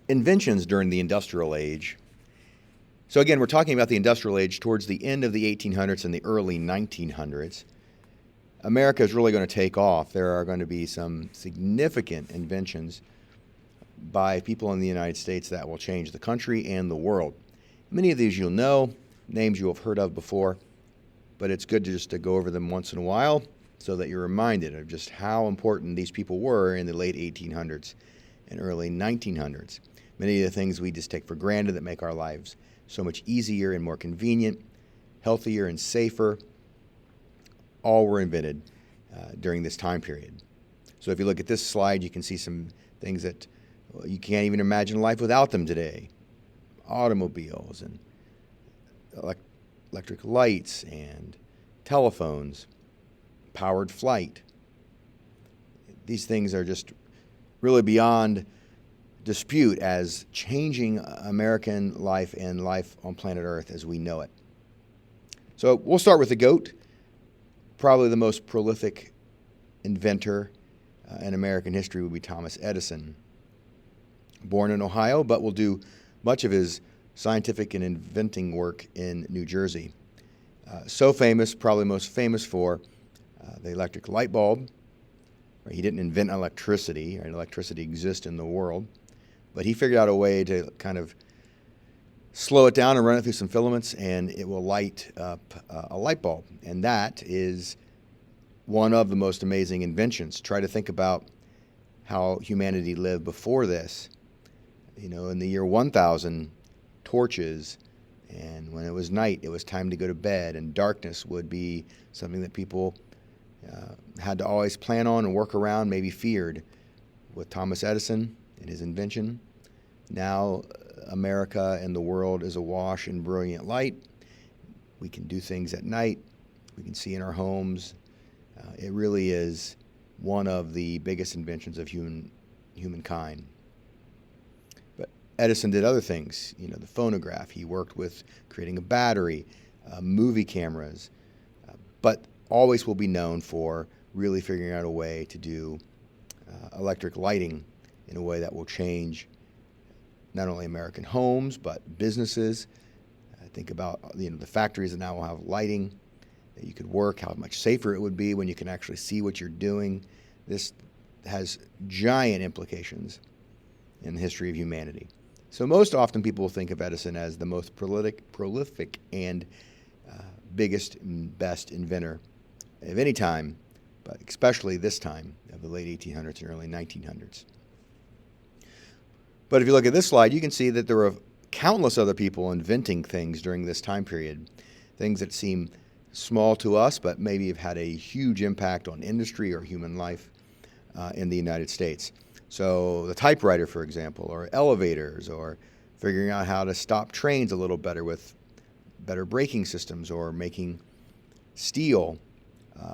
Inventions during the Industrial Age. So again, we're talking about the Industrial Age towards the end of the 1800s and the early 1900s. America is really going to take off. There are going to be some significant inventions by people in the United States that will change the country and the world. Many of these you'll know, names you'll have heard of before, but it's good to go over them once in a while so that you're reminded of just how important these people were in the late 1800s and early 1900s. Many of the things we just take for granted that make our lives so much easier and more convenient, healthier and safer, all were invented during this time period. So if you look at this slide, you can see some things that you can't even imagine life without them today. Automobiles and electric lights and telephones, powered flight. These things are just really beyond dispute as changing American life and life on planet Earth as we know it. So we'll start with the GOAT, probably the most prolific inventor in American history would be Thomas Edison. Born in Ohio, but will do much of his scientific and inventing work in New Jersey. So famous, probably most famous for the electric light bulb. He didn't invent electricity, right? Electricity exists in the world, but he figured out a way to kind of slow it down and run it through some filaments, and it will light up a light bulb. And that is one of the most amazing inventions. Try to think about how humanity lived before this. You know, in the year 1000, torches, and when it was night, it was time to go to bed, and darkness would be something that people had to always plan on and work around, maybe feared. With Thomas Edison and his invention, now America and the world is awash in brilliant light. We can do things at night. We can see in our homes. It really is one of the biggest inventions of humankind. But Edison did other things. You know, the phonograph. He worked with creating a battery, movie cameras, but always will be known for really figuring out a way to do electric lighting in a way that will change not only American homes but businesses. Think about the factories that now will have lighting that you could work, how much safer it would be when you can actually see what you're doing. This has giant implications in the history of humanity. So most often people will think of Edison as the most prolific and biggest and best inventor of any time, but especially this time of the late 1800s and early 1900s. But if you look at this slide, you can see that there were countless other people inventing things during this time period, things that seem small to us, but maybe have had a huge impact on industry or human life in the United States. So the typewriter, for example, or elevators, or figuring out how to stop trains a little better with better braking systems, or making steel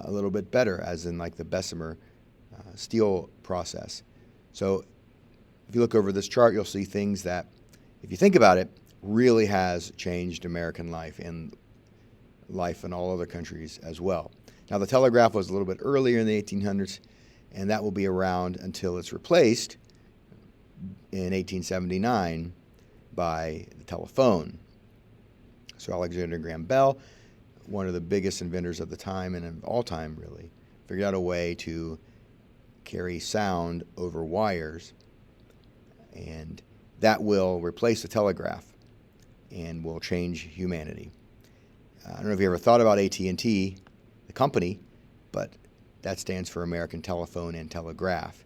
a little bit better, as in like the Bessemer steel process. So if you look over this chart, you'll see things that, if you think about it, really has changed American life and life in all other countries as well. Now, the telegraph was a little bit earlier in the 1800s, and that will be around until it's replaced in 1879 by the telephone. So Alexander Graham Bell, one of the biggest inventors of the time and of all time, really, figured out a way to carry sound over wires, and that will replace the telegraph and will change humanity. I don't know if you ever thought about AT&T, the company, but that stands for American Telephone and Telegraph.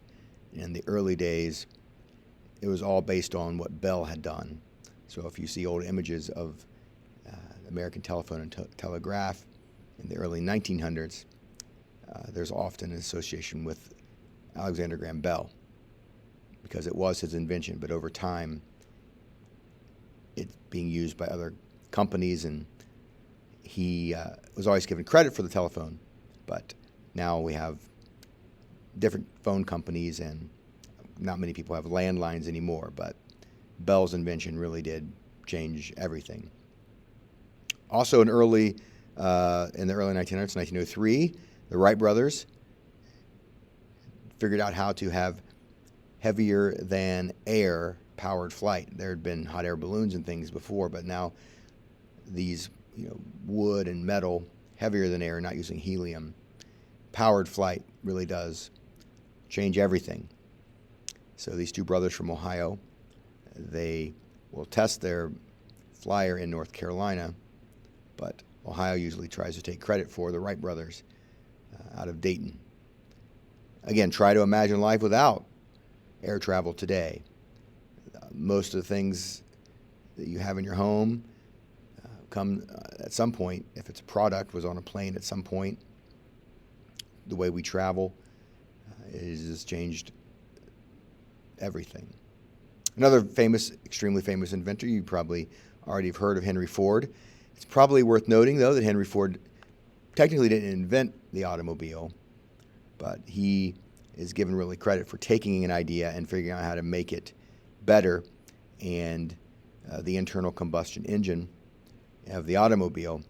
In the early days, it was all based on what Bell had done. So if you see old images of American Telephone and Telegraph in the early 1900s, there's often an association with Alexander Graham Bell because it was his invention, but over time it's being used by other companies, and he was always given credit for the telephone, but now we have different phone companies, and not many people have landlines anymore, but Bell's invention really did change everything. Also in the early 1900s, 1903, the Wright brothers figured out how to have heavier than air powered flight. There had been hot air balloons and things before, but now these, wood and metal, heavier than air, not using helium, powered flight really does change everything. So these two brothers from Ohio, they will test their flyer in North Carolina, but Ohio usually tries to take credit for the Wright brothers out of Dayton. Again, try to imagine life without air travel today. Most of the things that you have in your home come at some point, if it's a product, was on a plane at some point. The way we travel has changed everything. Another extremely famous inventor, you probably already have heard of Henry Ford. It's probably worth noting, though, that Henry Ford technically didn't invent the automobile, but he is given really credit for taking an idea and figuring out how to make it better. And the internal combustion engine of the automobile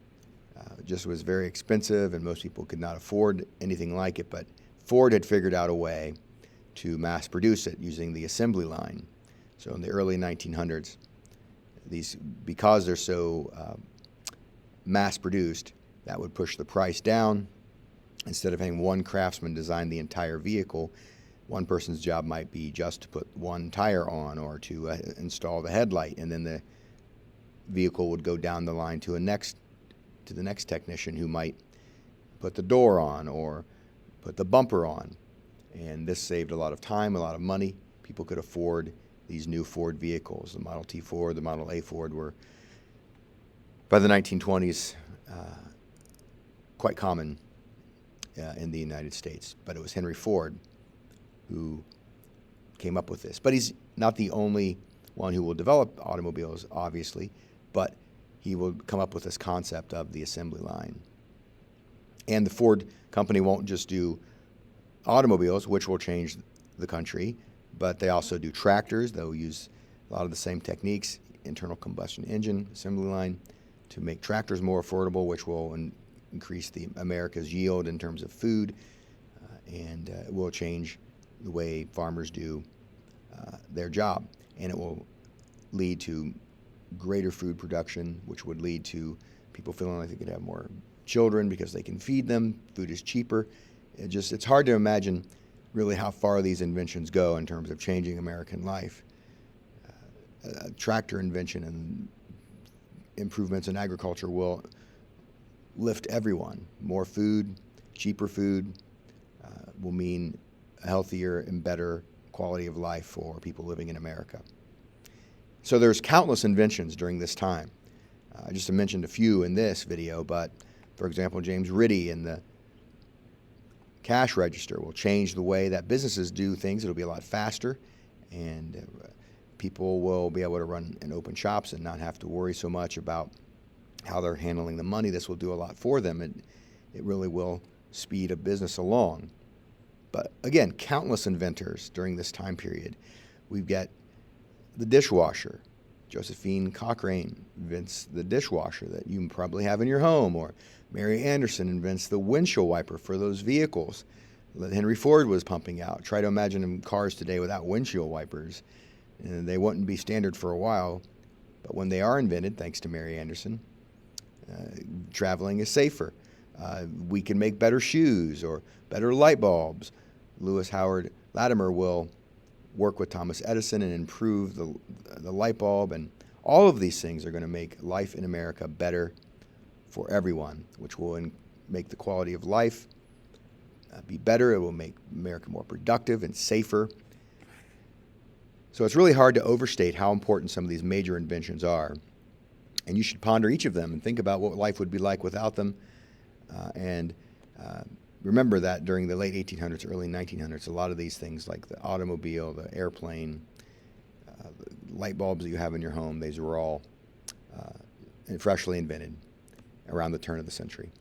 just was very expensive, and most people could not afford anything like it. But Ford had figured out a way to mass produce it using the assembly line. So in the early 1900s, because they're so mass produced, that would push the price down. Instead of having one craftsman design the entire vehicle, one person's job might be just to put one tire on or to install the headlight, and then the vehicle would go down the line to the next technician who might put the door on or put the bumper on. And this saved a lot of time, a lot of money. People could afford these new Ford vehicles. The Model T Ford, the Model A Ford were, by the 1920s, quite common in the United States. But it was Henry Ford who came up with this. But he's not the only one who will develop automobiles, obviously, but he will come up with this concept of the assembly line. And the Ford company won't just do automobiles, which will change the country, but they also do tractors. They'll use a lot of the same techniques, internal combustion engine, assembly line, to make tractors more affordable, which will increase America's yield in terms of food, and it will change the way farmers do their job. And it will lead to greater food production, which would lead to people feeling like they could have more children because they can feed them. Food is cheaper. It's hard to imagine really how far these inventions go in terms of changing American life. A tractor invention and improvements in agriculture will lift everyone. More food, cheaper food will mean a healthier and better quality of life for people living in America. So there's countless inventions during this time. I just mentioned a few in this video, but for example, James Ritty in the cash register will change the way that businesses do things. It'll be a lot faster, and people will be able to run and open shops and not have to worry so much about how they're handling the money. This will do a lot for them, and it really will speed a business along. But again, countless inventors during this time period. We've got the dishwasher. Josephine Cochrane invents the dishwasher that you probably have in your home, or Mary Anderson invents the windshield wiper for those vehicles that Henry Ford was pumping out. Try to imagine cars today without windshield wipers, and they wouldn't be standard for a while. But when they are invented, thanks to Mary Anderson, traveling is safer. We can make better shoes or better light bulbs. Lewis Howard Latimer will work with Thomas Edison and improve the light bulb, and all of these things are going to make life in America better for everyone, which will make the quality of life be better. It will make America more productive and safer. So it's really hard to overstate how important some of these major inventions are, and you should ponder each of them and think about what life would be like without them, and remember that during the late 1800s, early 1900s, a lot of these things like the automobile, the airplane, the light bulbs that you have in your home, these were all freshly invented around the turn of the century.